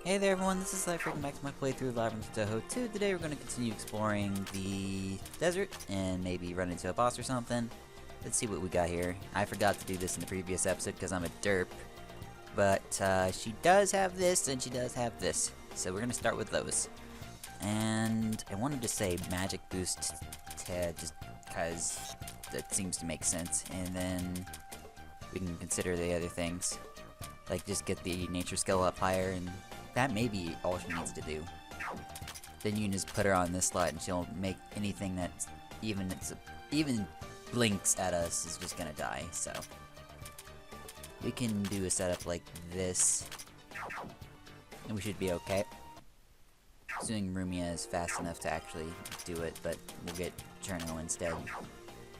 Hey there everyone, this is Life. Welcome back to my playthrough of Labyrinth of Touhou 2. Today we're going to continue exploring the desert and maybe run into a boss or something. Let's see what we got here. I forgot to do this in the previous episode because I'm a derp. But she does have this and she does have this. So we're going to start with those. And I wanted to say magic boost to just because that seems to make sense. And then we can consider the other things. Like just get the nature skill up higher, and that may be all she needs to do. Then you can just put her on this slot and she'll make anything that's even blinks at us is just gonna die, so. We can do a setup like this, and we should be okay. Assuming Rumia is fast enough to actually do it, but we'll get Cherno instead.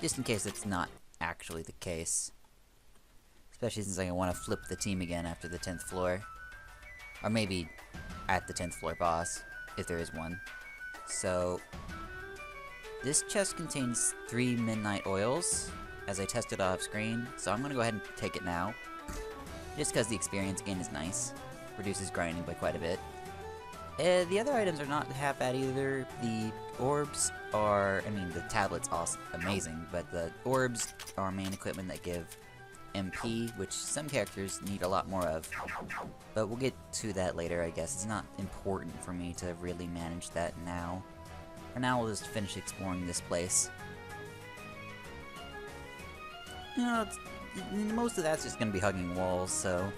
Just in case it's not actually the case. Especially since I want to flip the team again after the 10th floor. Or maybe at the 10th floor boss, if there is one. So, this chest contains 3 midnight oils, as I tested off screen, so I'm going to go ahead and take it now. Just because the experience gain is nice. Reduces grinding by quite a bit. The other items are not half bad either. The orbs are, the tablet's also amazing, but the orbs are main equipment that give MP, which some characters need a lot more of. But we'll get to that later, I guess. It's not important for me to really manage that now. For now, we'll just finish exploring this place. You know, most of that's just gonna be hugging walls, so...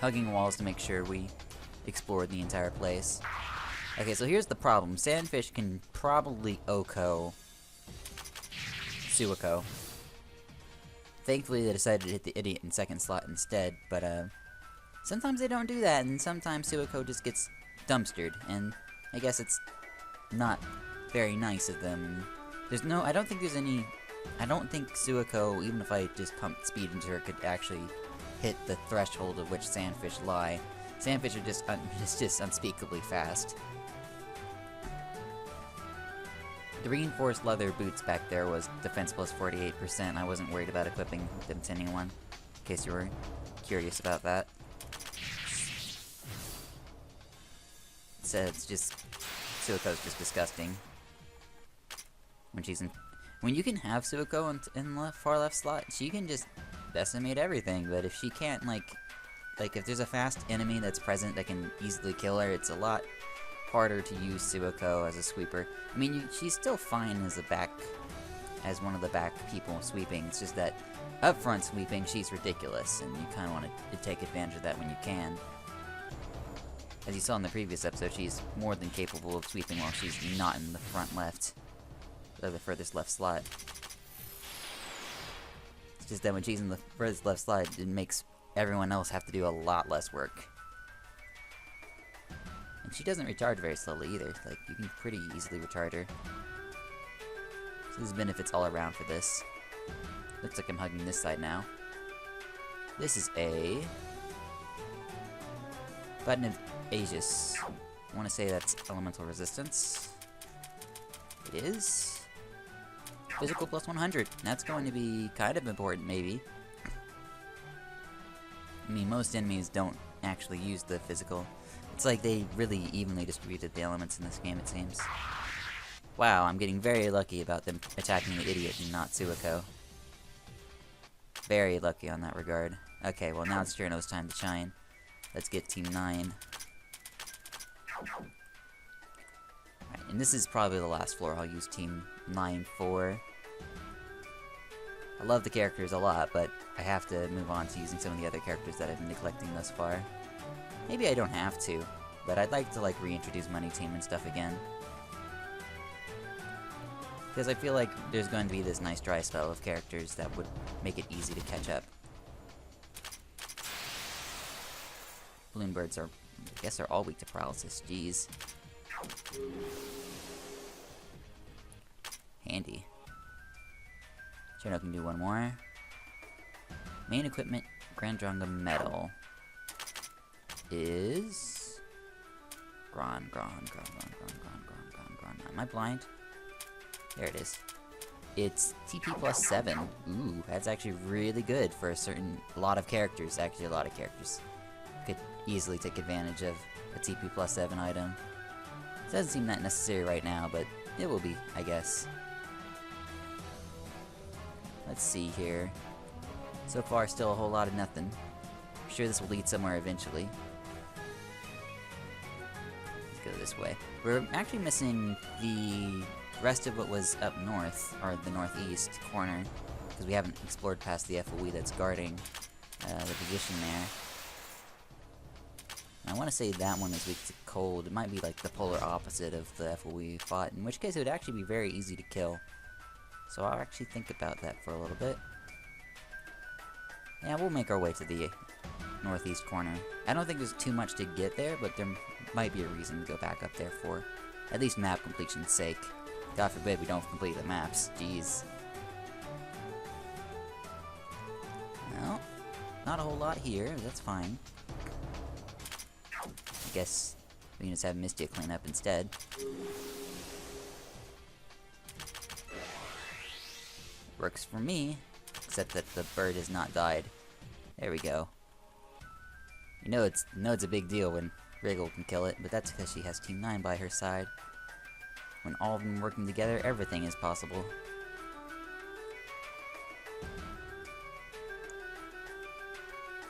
Hugging walls to make sure we explore the entire place. Okay, so here's the problem. Sandfish can probably Oko Suiko. Thankfully, they decided to hit the idiot in second slot instead, but sometimes they don't do that, and sometimes Suiko just gets dumpstered, and I guess it's not very nice of them. And I don't think Suiko, even if I just pumped speed into her, could actually hit the threshold of which Sandfish lie. Sandfish are just unspeakably fast. The reinforced leather boots back there was defense plus 48%. I wasn't worried about equipping them to anyone, in case you were curious about that. So it's just... Suiko's just disgusting. When you can have Suiko in the far left slot, she can just decimate everything, but if she can't, like if there's a fast enemy that's present that can easily kill her, it's a lot harder to use Suiko as a sweeper. She's still fine as one of the back people sweeping. It's just that up front sweeping, she's ridiculous, and you kind of want to take advantage of that when you can. As you saw in the previous episode, she's more than capable of sweeping while she's not in the front left, or the furthest left slot. It's just that when she's in the furthest left slot, it makes everyone else have to do a lot less work. And she doesn't recharge very slowly either. Like, you can pretty easily retard her. So there's benefits all around for this. Looks like I'm hugging this side now. This is a... Button of Aegis. I want to say that's elemental resistance. It is. Physical plus 100. That's going to be kind of important, maybe. Most enemies don't actually use the physical. It's like they really evenly distributed the elements in this game, it seems. Wow, I'm getting very lucky about them attacking the idiot and not Suiko. Very lucky on that regard. Okay, well now it's Cherno's time to shine. Let's get Team 9. Alright, and this is probably the last floor I'll use Team 9 for. I love the characters a lot, but I have to move on to using some of the other characters that I've been neglecting thus far. Maybe I don't have to, but I'd like to reintroduce Money Team and stuff again. Because I feel like there's going to be this nice dry spell of characters that would make it easy to catch up. Balloonbirds are, I guess, are all weak to paralysis. Jeez. Handy. Cherno can do one more. Main equipment, Grandronga Metal is... Gron. Am I blind? There it is. It's TP plus 7. Ooh, that's actually really good for a lot of characters. Actually, a lot of characters. could easily take advantage of a TP plus 7 item. It doesn't seem that necessary right now, but it will be, I guess. Let's see here. So far, still a whole lot of nothing. I'm sure this will lead somewhere eventually. Let's go this way. We're actually missing the rest of what was up north, or the northeast corner, because we haven't explored past the FOE that's guarding the position there. And I want to say that one is weak to cold. It might be like the polar opposite of the FOE we fought, in which case it would actually be very easy to kill. So I'll actually think about that for a little bit. Yeah, we'll make our way to the northeast corner. I don't think there's too much to get there, but there might be a reason to go back up there for at least map completion's sake. God forbid we don't complete the maps. Jeez. Well, not a whole lot here. That's fine. I guess we can just have Mistia clean up instead. Works for me, except that the bird has not died. There we go. You know it's a big deal when Wriggle can kill it, but that's because she has Team 9 by her side. When all of them working together, everything is possible.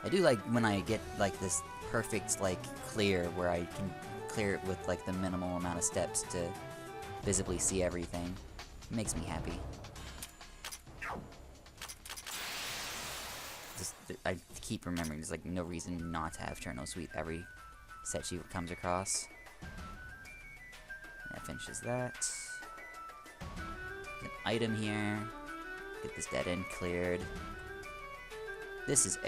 I do like when I get like this perfect like clear where I can clear it with like the minimal amount of steps to visibly see everything. It makes me happy. Just, I keep remembering there's like no reason not to have Cherno Sweep every set she comes across. That finishes that. An item here. Get this dead end cleared. This is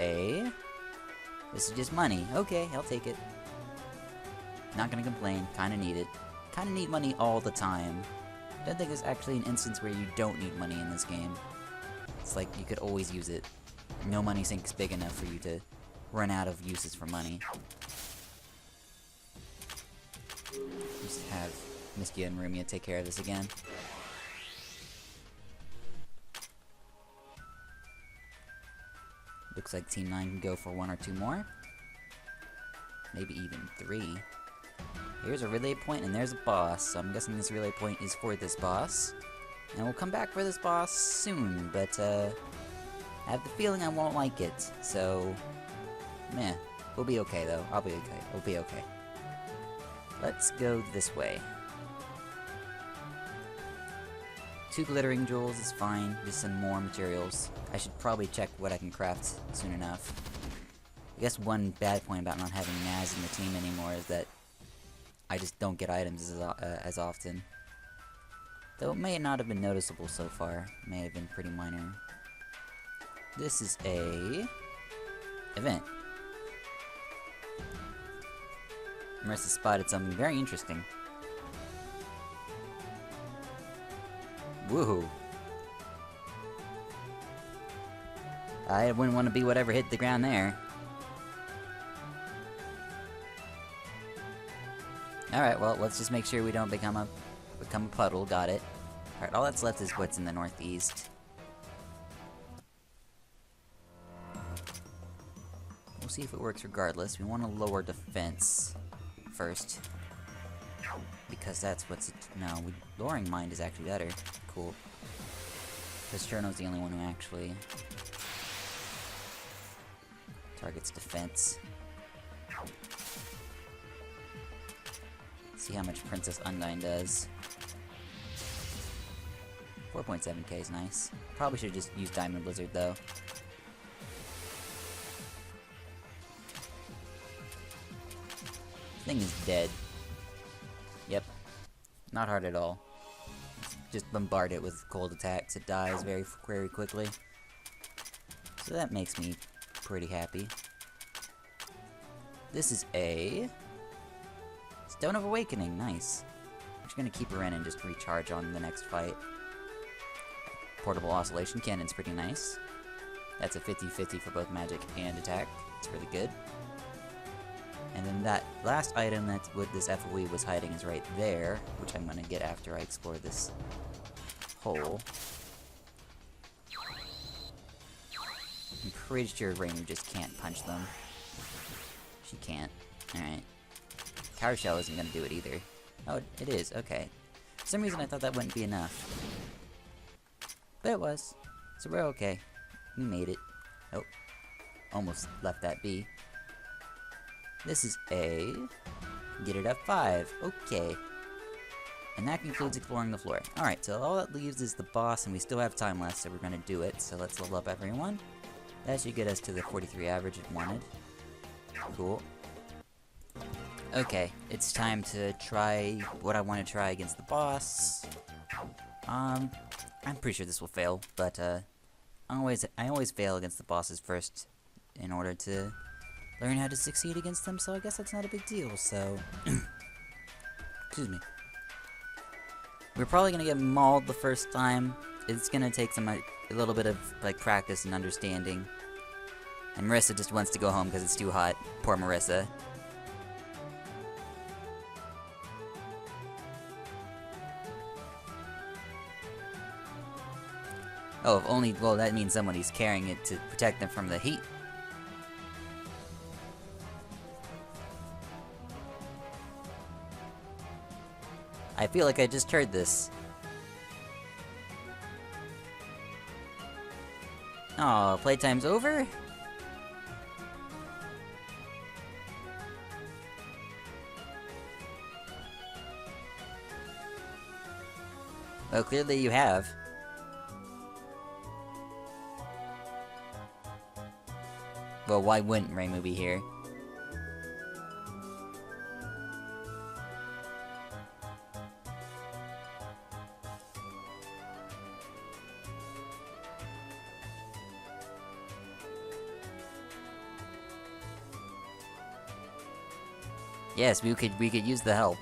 just money. Okay, I'll take it. Not gonna complain. Kinda need it. Kinda need money all the time. Don't think there's actually an instance where you don't need money in this game. It's like you could always use it. No money sink's big enough for you to run out of uses for money. Just have Mistia and Remi take care of this again. Looks like Team 9 can go for 1 or 2 more. Maybe even 3. Here's a relay point and there's a boss, so I'm guessing this relay point is for this boss. And we'll come back for this boss soon, but I have the feeling I won't like it, so meh. We'll be okay though. I'll be okay. We'll be okay. Let's go this way. 2 glittering jewels is fine, just some more materials. I should probably check what I can craft soon enough. I guess one bad point about not having Naz in the team anymore is that I just don't get items as often. Though it may not have been noticeable so far. It may have been pretty minor. This is a event. Marissa spotted something very interesting. Woohoo. I wouldn't want to be whatever hit the ground there. Alright, well, let's just make sure we don't become a puddle. Got it. Alright, all that's left is what's in the northeast. We'll see if it works regardless. We want to lower defense first. Because that's what's... No, lowering mind is actually better. Cool. Because Cherno's the only one who actually targets defense. See how much Princess Undyne does. 4.7k is nice. Probably should have just used Diamond Blizzard though. This thing is dead. Yep. Not hard at all. Just bombard it with cold attacks. It dies very quickly. So that makes me pretty happy. This is a Stone of Awakening. Nice. I'm just gonna keep her in and just recharge on the next fight. Portable Oscillation Cannon's pretty nice. That's a 50-50 for both magic and attack. It's really good. And then that last item that this FOE was hiding is right there, which I'm gonna get after I explore this hole. I'm pretty sure Remi just can't punch them. She can't. Alright. Tower Shell isn't gonna do it either. Oh, it is. Okay. For some reason I thought that wouldn't be enough. But it was. So we're okay. We made it. Oh. Almost left that be. This is A. Get it up 5. Okay. And that concludes exploring the floor. Alright, so all that leaves is the boss, and we still have time left, so we're gonna do it. So let's level up everyone. That should get us to the 43 average it wanted. Cool. Okay, it's time to try what I want to try against the boss. I'm pretty sure this will fail, but I always fail against the bosses first in order to learn how to succeed against them, so I guess that's not a big deal, so... Excuse me. We're probably gonna get mauled the first time. It's gonna take a little bit of, like, practice and understanding. And Marissa just wants to go home because it's too hot. Poor Marissa. Oh, if only, well, that means somebody's carrying it to protect them from the heat. I feel like I just heard this. Oh, playtime's over? Well, clearly you have. Well, why wouldn't Remi be here? Yes, we could use the help.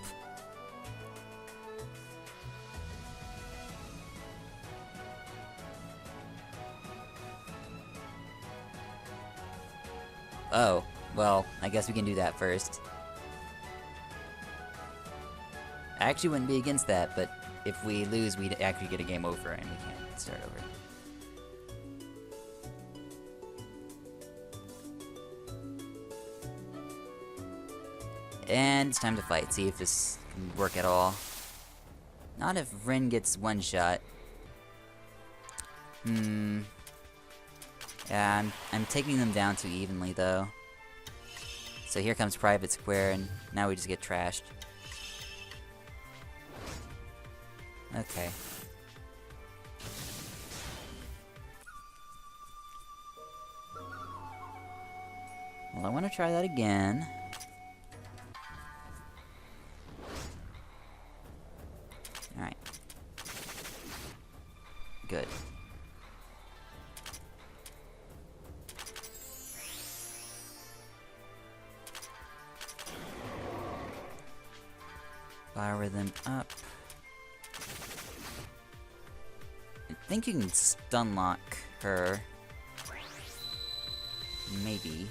Oh, well, I guess we can do that first. I actually wouldn't be against that, but if we lose, we'd actually get a game over and we can't start over. And it's time to fight, see if this can work at all. Not if Ren gets one shot. Yeah, I'm taking them down too evenly, though. So here comes Private Square, and now we just get trashed. Okay. Well, I want to try that again. Alright. Good. Power them up. I think you can stun lock her. Maybe.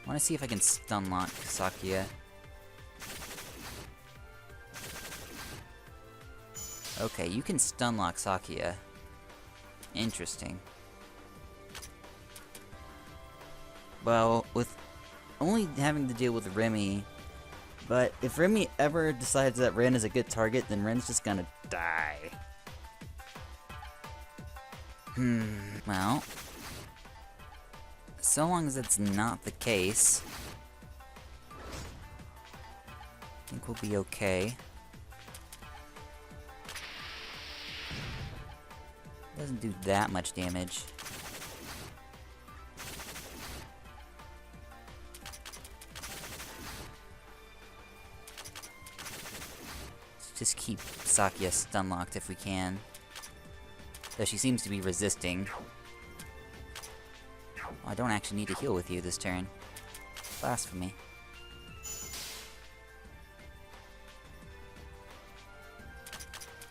I want to see if I can stun lock Sakia. Okay, you can stun lock Sakia. Interesting. Well, with only having to deal with Remi, but if Remi ever decides that Ren is a good target, then Ren's just gonna die. Well, so long as it's not the case, I think we'll be okay. Doesn't do that much damage. Let's just keep Sakia stun locked if we can. Though she seems to be resisting. Well, I don't actually need to heal with you this turn. Blasphemy.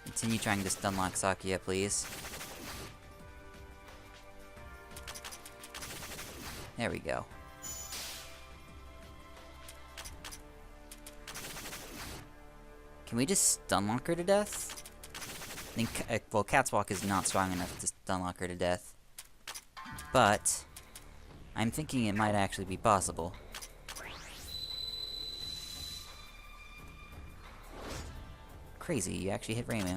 Continue trying to stun lock Sakia, please. There we go. Can we just stun lock her to death? I think, well, Cat's Walk is not strong enough to stun lock her to death. but I'm thinking it might actually be possible. Crazy, you actually hit Remi.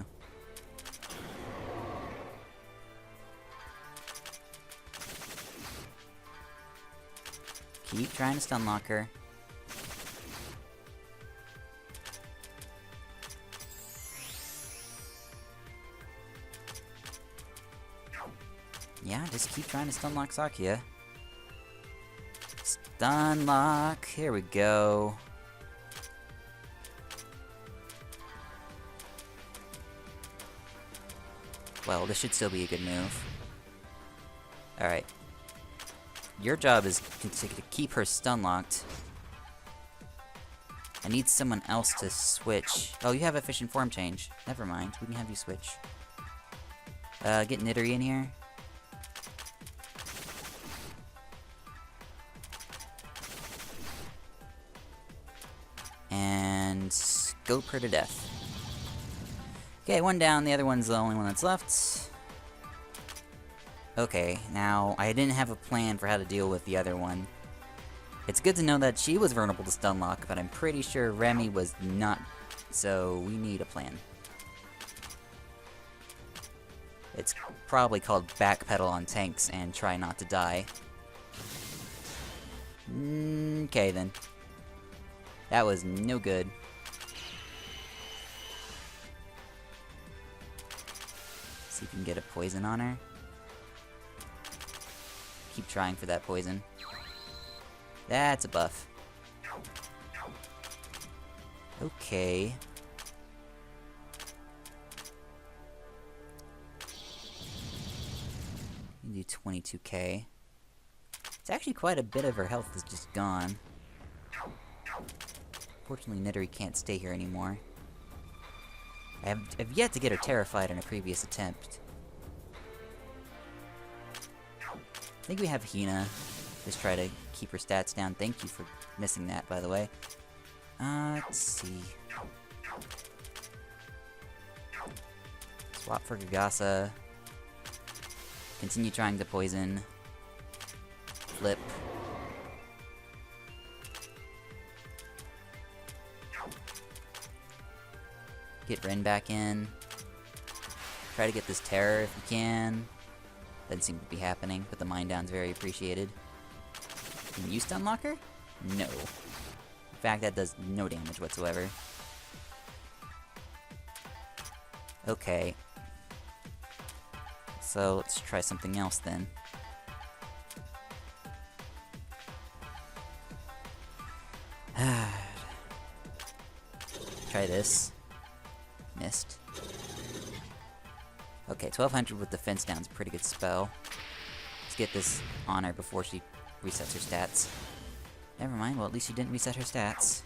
Keep trying to stunlock her. Yeah, just keep trying to stunlock Sakuya. Stunlock. Here we go. Well, this should still be a good move. Alright. Your job is to keep her stun-locked. I need someone else to switch. Oh, you have efficient form change. Never mind, we can have you switch. Get Nidori in here. And scope her to death. Okay, one down, the other one's the only one that's left. Okay, now, I didn't have a plan for how to deal with the other one. It's good to know that she was vulnerable to stunlock, but I'm pretty sure Remi was not, so we need a plan. It's probably called backpedal on tanks and try not to die. Okay then. That was no good. See if we can get a poison on her. Keep trying for that poison. That's a buff. Okay. We can do 22k. It's actually quite a bit of her health is just gone. Fortunately, Nidori can't stay here anymore. I've yet to get her terrified in a previous attempt. I think we have Hina. Just try to keep her stats down. Thank you for missing that, by the way. Let's see. Swap for Gagasa. Continue trying to poison. Flip. Get Ren back in. Try to get this terror if you can. Doesn't seem to be happening, but the mine down's very appreciated. Can you stunlock her? No. In fact, that does no damage whatsoever. Okay. So, let's try something else then. Try this. Missed. Okay, 1200 with defense down is a pretty good spell. Let's get this on her before she resets her stats. Never mind, well at least she didn't reset her stats.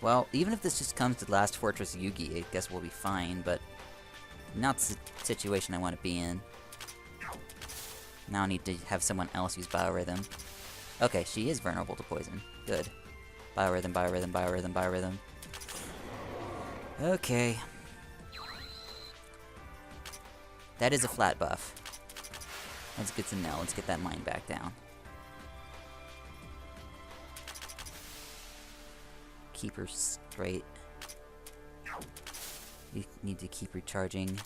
Well, even if this just comes to Last Fortress Yugi, I guess we'll be fine, but not the situation I want to be in. Now I need to have someone else use Biorhythm. Okay, she is vulnerable to poison. Good. Biorhythm, Biorhythm, Biorhythm, Biorhythm. Okay. That is a flat buff. That's good to know. Let's get that mine back down. Keep her straight. You need to keep recharging.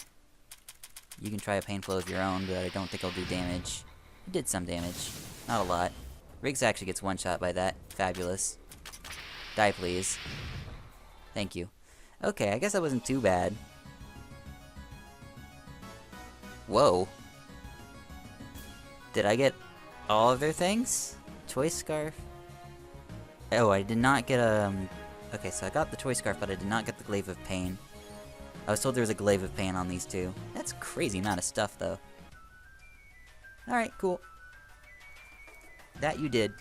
You can try a pain flow of your own, but I don't think it'll do damage. It did some damage. Not a lot. Riggs actually gets one shot by that. Fabulous. Die, please. Thank you. Okay, I guess that wasn't too bad. Whoa. Did I get all of their things? Choice Scarf? Oh, I did not get a... Okay, so I got the Choice Scarf, but I did not get the Glaive of Pain. I was told there was a Glaive of Pain on these two. That's a crazy amount of stuff, though. Alright, cool. That you did.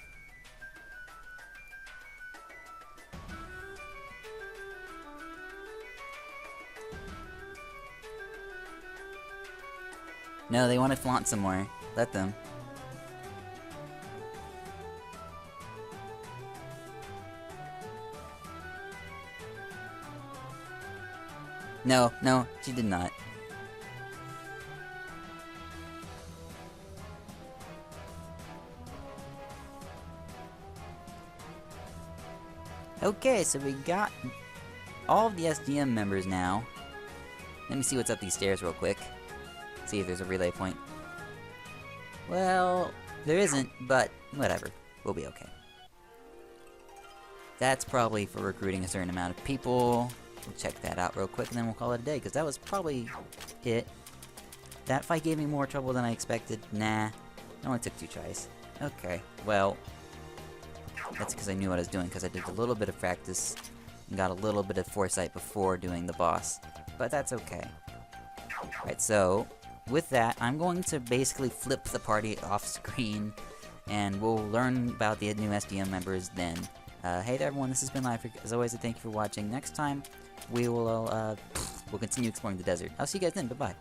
No, they want to flaunt some more. Let them. No, no, she did not. Okay, so we got all of the SDM members now. Let me see what's up these stairs real quick. See if there's a relay point. Well, there isn't, but whatever. We'll be okay. That's probably for recruiting a certain amount of people. We'll check that out real quick and then we'll call it a day, because that was probably it. That fight gave me more trouble than I expected. Nah, it only took 2 tries. Okay, well, that's because I knew what I was doing, because I did a little bit of practice and got a little bit of foresight before doing the boss. But that's okay. Alright, so with that, I'm going to basically flip the party off screen, and we'll learn about the new SDM members then. Hey there everyone, this has been Life. As always, I thank you for watching. Next time, we'll continue exploring the desert. I'll see you guys then. Bye-bye.